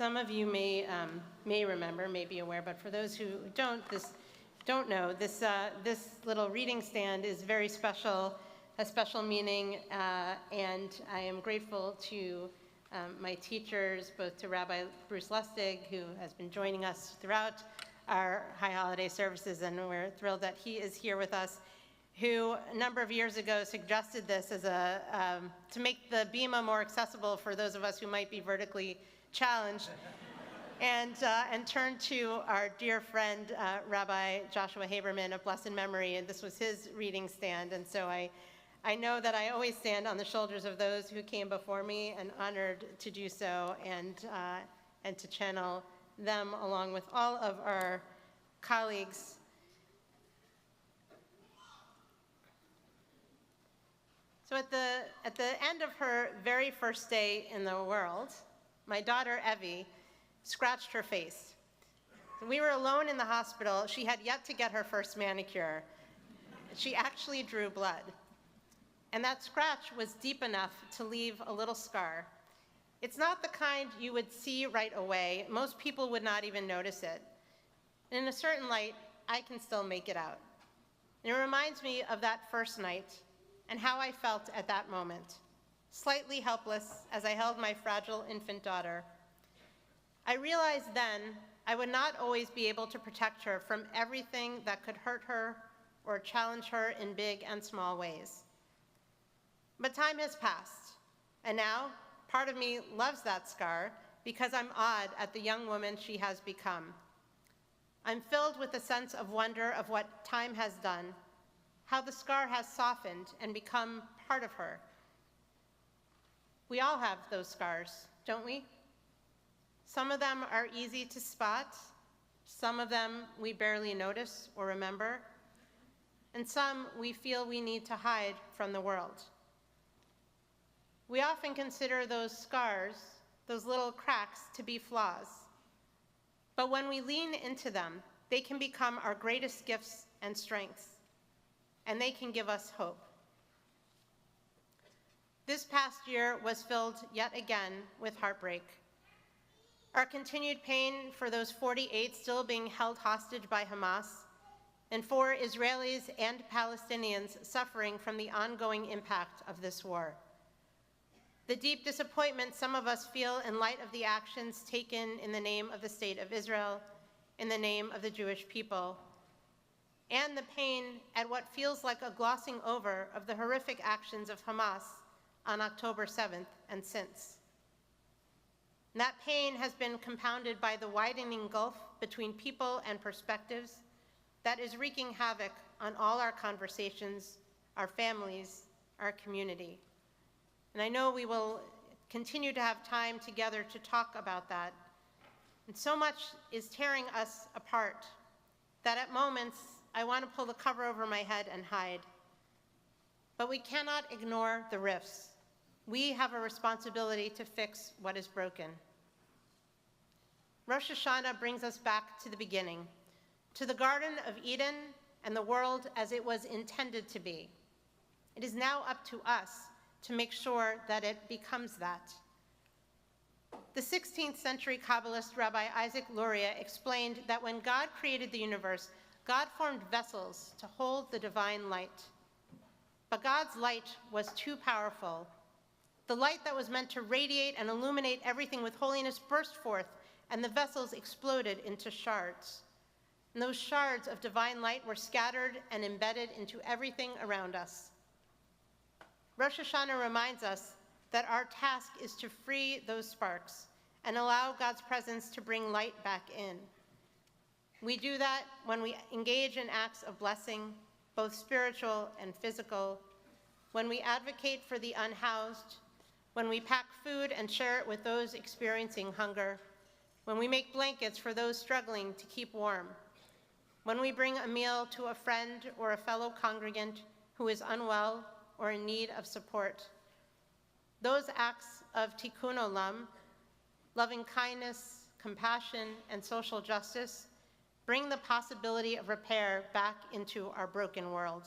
Some of you may remember, may be aware, but for those who don't know, this little reading stand is very special, a special meaning, and I am grateful to my teachers, both to Rabbi Bruce Lustig, who has been joining us throughout our high holiday services, and we're thrilled that he is here with us, who a number of years ago suggested this as to make the bima more accessible for those of us who might be vertically challenged, and turned to our dear friend, Rabbi Joshua Haberman of blessed memory, and this was his reading stand. And so I know that I always stand on the shoulders of those who came before me, and honored to do so, and to channel them along with all of our colleagues. So at the end of her very first day in the world, my daughter, Evie, scratched her face. We were alone in the hospital. She had yet to get her first manicure. She actually drew blood. And that scratch was deep enough to leave a little scar. It's not the kind you would see right away. Most people would not even notice it. And in a certain light, I can still make it out. And it reminds me of that first night and how I felt at that moment, slightly helpless as I held my fragile infant daughter. I realized then I would not always be able to protect her from everything that could hurt her or challenge her in big and small ways. But time has passed, and now part of me loves that scar because I'm awed at the young woman she has become. I'm filled with a sense of wonder of what time has done, how the scar has softened and become part of her. We all have those scars, don't we? Some of them are easy to spot, some of them we barely notice or remember, and some we feel we need to hide from the world. We often consider those scars, those little cracks, to be flaws. But when we lean into them, they can become our greatest gifts and strengths, and they can give us hope. This past year was filled yet again with heartbreak. Our continued pain for those 48 still being held hostage by Hamas, and for Israelis and Palestinians suffering from the ongoing impact of this war. The deep disappointment some of us feel in light of the actions taken in the name of the State of Israel, in the name of the Jewish people, and the pain at what feels like a glossing over of the horrific actions of Hamas on October 7th and since. And that pain has been compounded by the widening gulf between people and perspectives that is wreaking havoc on all our conversations, our families, our community. And I know we will continue to have time together to talk about that. And so much is tearing us apart that at moments I want to pull the cover over my head and hide. But we cannot ignore the rifts. We have a responsibility to fix what is broken. Rosh HaShanah brings us back to the beginning, to the Garden of Eden and the world as it was intended to be. It is now up to us to make sure that it becomes that. The 16th century Kabbalist Rabbi Isaac Luria explained that when God created the universe, God formed vessels to hold the divine light. But God's light was too powerful. The light that was meant to radiate and illuminate everything with holiness burst forth, and the vessels exploded into shards. And those shards of divine light were scattered and embedded into everything around us. Rosh HaShanah reminds us that our task is to free those sparks and allow God's presence to bring light back in. We do that when we engage in acts of blessing, both spiritual and physical, when we advocate for the unhoused, when we pack food and share it with those experiencing hunger, when we make blankets for those struggling to keep warm, when we bring a meal to a friend or a fellow congregant who is unwell or in need of support. Those acts of tikkun olam, loving kindness, compassion, and social justice bring the possibility of repair back into our broken world.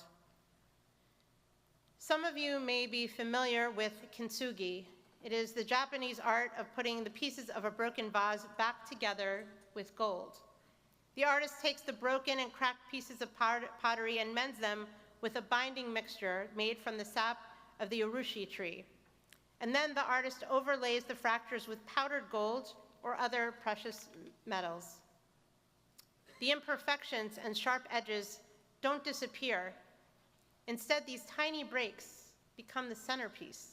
Some of you may be familiar with kintsugi. It is the Japanese art of putting the pieces of a broken vase back together with gold. The artist takes the broken and cracked pieces of pottery and mends them with a binding mixture made from the sap of the urushi tree. And then the artist overlays the fractures with powdered gold or other precious metals. The imperfections and sharp edges don't disappear. Instead, these tiny breaks become the centerpiece.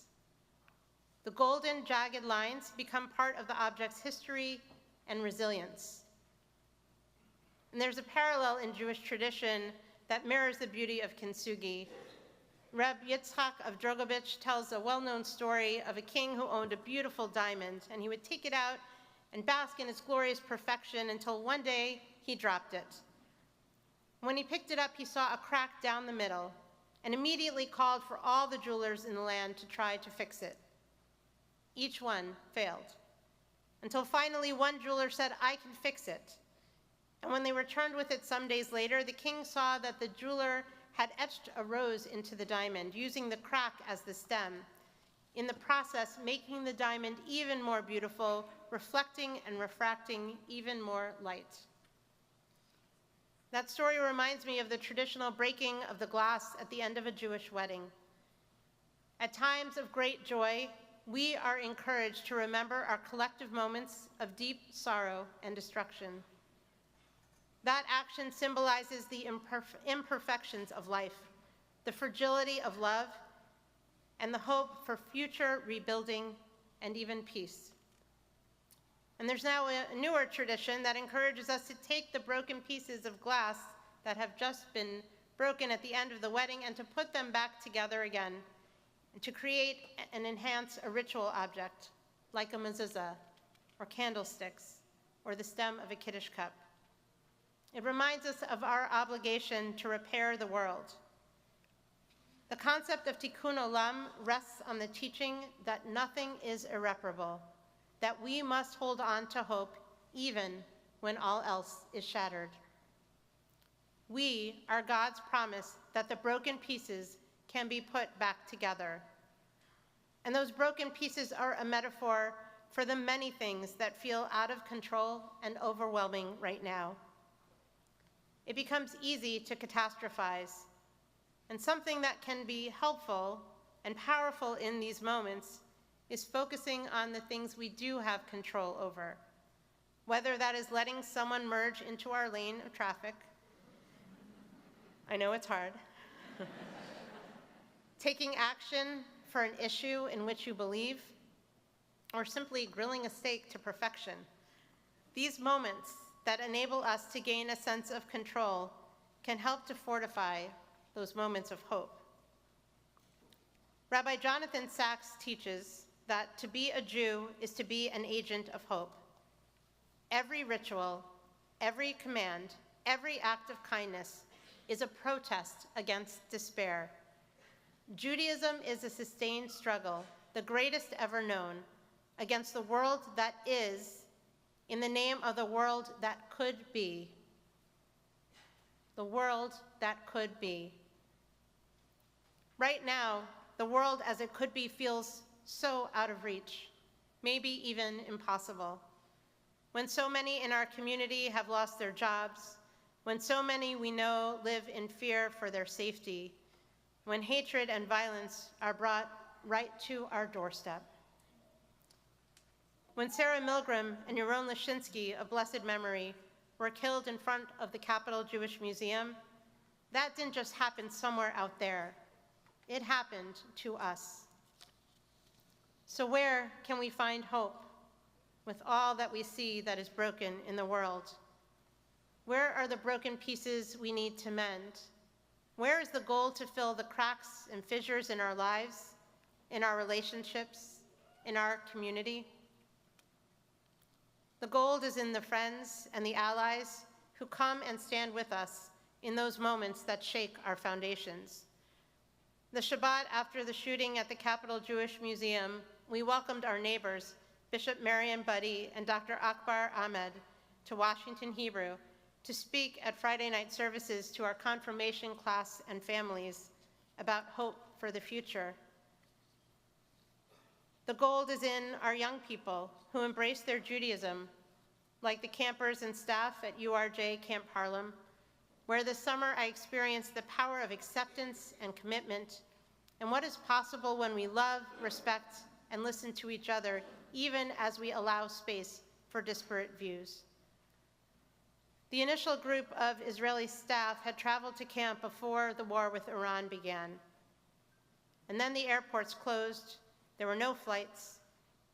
The golden, jagged lines become part of the object's history and resilience. And there's a parallel in Jewish tradition that mirrors the beauty of kintsugi. Reb Yitzchak of Drogovich tells a well-known story of a king who owned a beautiful diamond, and he would take it out and bask in its glorious perfection until one day he dropped it. When he picked it up, he saw a crack down the middle and immediately called for all the jewelers in the land to try to fix it. Each one failed, until finally one jeweler said, "I can fix it." And when they returned with it some days later, the king saw that the jeweler had etched a rose into the diamond, using the crack as the stem, in the process making the diamond even more beautiful, reflecting and refracting even more light. That story reminds me of the traditional breaking of the glass at the end of a Jewish wedding. At times of great joy, we are encouraged to remember our collective moments of deep sorrow and destruction. That action symbolizes the imperfections of life, the fragility of love, and the hope for future rebuilding and even peace. And there's now a newer tradition that encourages us to take the broken pieces of glass that have just been broken at the end of the wedding and to put them back together again, and to create and enhance a ritual object, like a mezuzah, or candlesticks, or the stem of a Kiddush cup. It reminds us of our obligation to repair the world. The concept of tikkun olam rests on the teaching that nothing is irreparable, that we must hold on to hope even when all else is shattered. We are God's promise that the broken pieces can be put back together. And those broken pieces are a metaphor for the many things that feel out of control and overwhelming right now. It becomes easy to catastrophize, and something that can be helpful and powerful in these moments is focusing on the things we do have control over, whether that is letting someone merge into our lane of traffic. I know it's hard. Taking action for an issue in which you believe, or simply grilling a steak to perfection. These moments that enable us to gain a sense of control can help to fortify those moments of hope. Rabbi Jonathan Sachs teaches that to be a Jew is to be an agent of hope. Every ritual, every command, every act of kindness is a protest against despair. Judaism is a sustained struggle, the greatest ever known, against the world that is, in the name of the world that could be. The world that could be. Right now, the world as it could be feels so out of reach, maybe even impossible. When so many in our community have lost their jobs, when so many we know live in fear for their safety, when hatred and violence are brought right to our doorstep. When Sarah Milgram and Yaron Lashinsky of blessed memory were killed in front of the Capitol Jewish Museum, that didn't just happen somewhere out there. It happened to us. So where can we find hope with all that we see that is broken in the world? Where are the broken pieces we need to mend? Where is the goal to fill the cracks and fissures in our lives, in our relationships, in our community? The gold is in the friends and the allies who come and stand with us in those moments that shake our foundations. The Shabbat after the shooting at the Capitol Jewish Museum, we welcomed our neighbors, Bishop Marian Buddy and Dr. Akbar Ahmed, to Washington Hebrew to speak at Friday night services to our confirmation class and families about hope for the future. The gold is in our young people who embrace their Judaism, like the campers and staff at URJ Camp Harlem, where this summer I experienced the power of acceptance and commitment and what is possible when we love, respect, and listen to each other, even as we allow space for disparate views. The initial group of Israeli staff had traveled to camp before the war with Iran began. And then the airports closed, there were no flights,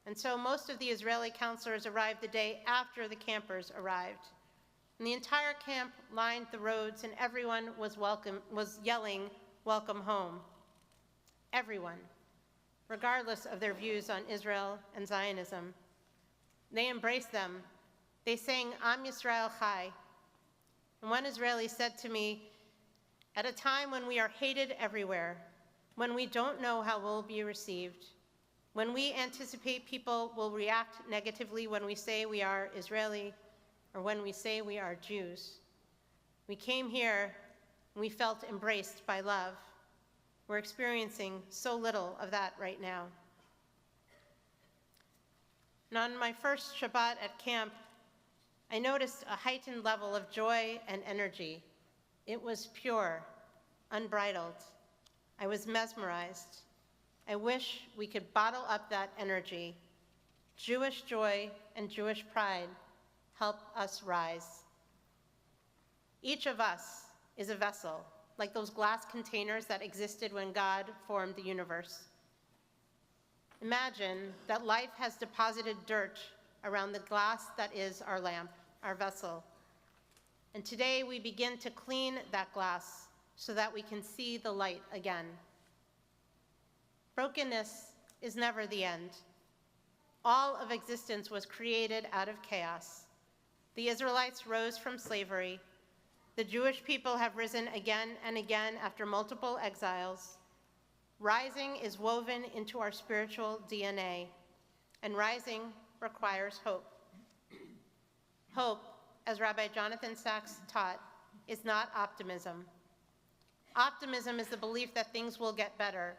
and so most of the Israeli counselors arrived the day after the campers arrived. And the entire camp lined the roads and everyone was yelling, "Welcome home." Everyone, regardless of their views on Israel and Zionism. They embraced them. They sang Am Yisrael Chai. And one Israeli said to me, "At a time when we are hated everywhere, when we don't know how we'll be received, when we anticipate people will react negatively when we say we are Israeli or when we say we are Jews, we came here and we felt embraced by love. We're experiencing so little of that right now." And on my first Shabbat at camp, I noticed a heightened level of joy and energy. It was pure, unbridled. I was mesmerized. I wish we could bottle up that energy. Jewish joy and Jewish pride help us rise. Each of us is a vessel, like those glass containers that existed when God formed the universe. Imagine that life has deposited dirt around the glass that is our lamp, our vessel. And today we begin to clean that glass so that we can see the light again. Brokenness is never the end. All of existence was created out of chaos. The Israelites rose from slavery. The Jewish people have risen again and again after multiple exiles. Rising is woven into our spiritual DNA, and rising requires hope. Hope, as Rabbi Jonathan Sachs taught, is not optimism. Optimism is the belief that things will get better.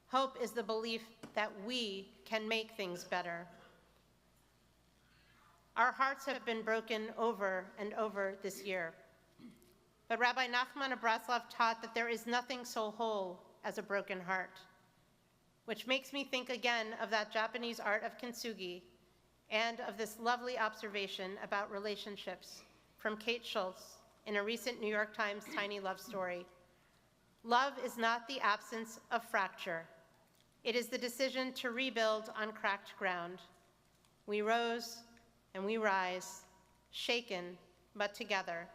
Hope is the belief that we can make things better. Our hearts have been broken over and over this year. But Rabbi Nachman of Breslov taught that there is nothing so whole as a broken heart, which makes me think again of that Japanese art of kintsugi and of this lovely observation about relationships from Kate Schultz in a recent New York Times tiny love story. Love is not the absence of fracture. It is the decision to rebuild on cracked ground. We rose and we rise, shaken but together.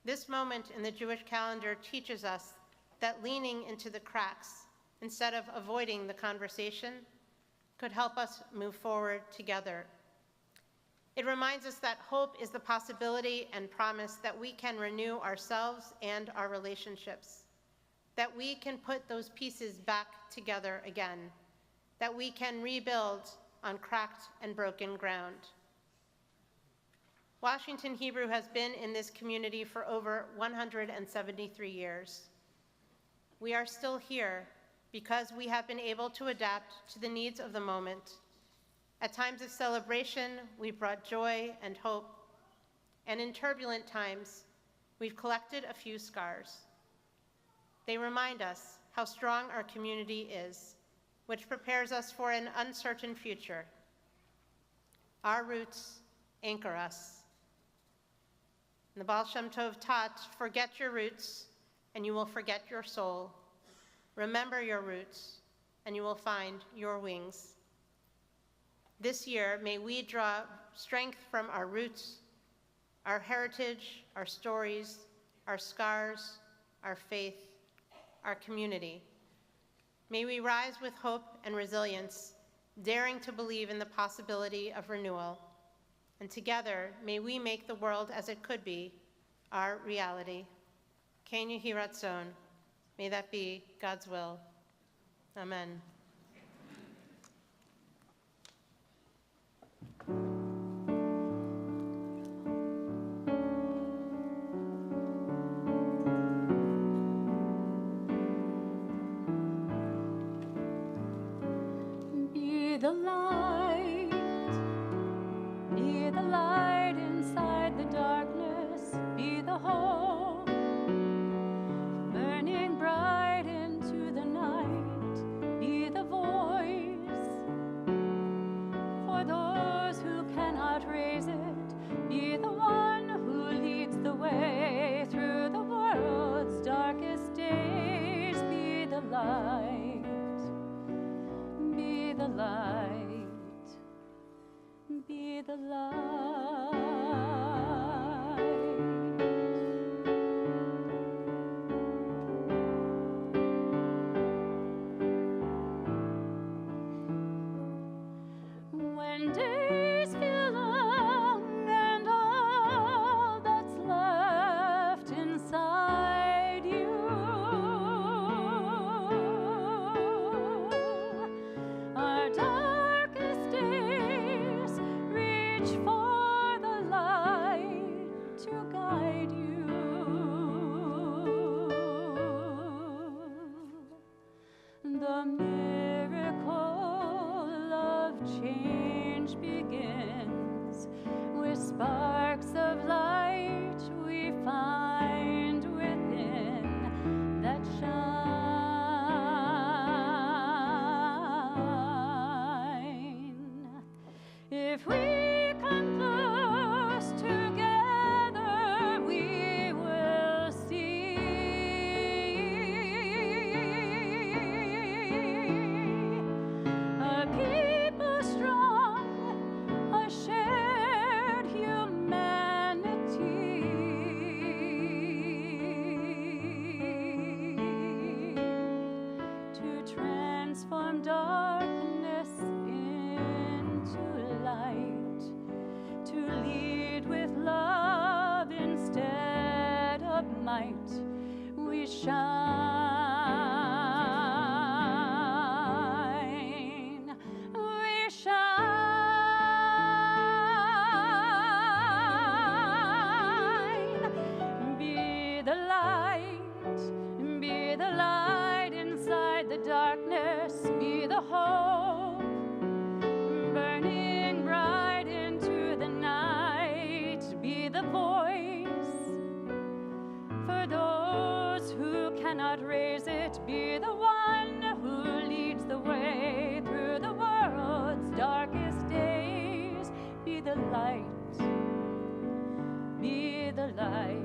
This moment in the Jewish calendar teaches us that leaning into the cracks instead of avoiding the conversation could help us move forward together. It reminds us that hope is the possibility and promise that we can renew ourselves and our relationships, that we can put those pieces back together again, that we can rebuild on cracked and broken ground. Washington Hebrew has been in this community for over 173 years. We are still here because we have been able to adapt to the needs of the moment. At times of celebration, we've brought joy and hope, and in turbulent times, we've collected a few scars. They remind us how strong our community is, which prepares us for an uncertain future. Our roots anchor us. And the Baal Shem Tov taught, forget your roots, and you will forget your soul. Remember your roots, and you will find your wings. This year, may we draw strength from our roots, our heritage, our stories, our scars, our faith, our community. May we rise with hope and resilience, daring to believe in the possibility of renewal. And together, may we make the world as it could be, our reality. Ken Yehi Ratzon. May that be God's will. Amen. the light. Be the light inside the darkness. Be the hope burning bright into the night. Be the voice for those who cannot raise it. Be the one who leads the way through the world's darkest days. Be the light. Be the light. Be the light. When days feel long and all that's left inside you are darkest days, reach for the light to guide you. The miracle of change begins with sparks of light we find within that shine. If we come close together, we will see a people strong, a shared humanity, to transform darkness into light, to lead with love instead of might. We shine, we shine. Be the light inside the darkness. Be the hope burning bright into the night. Be the voice for those who cannot raise it. Be the one who leads the way through the world's darkest days. Be the light. Be the light.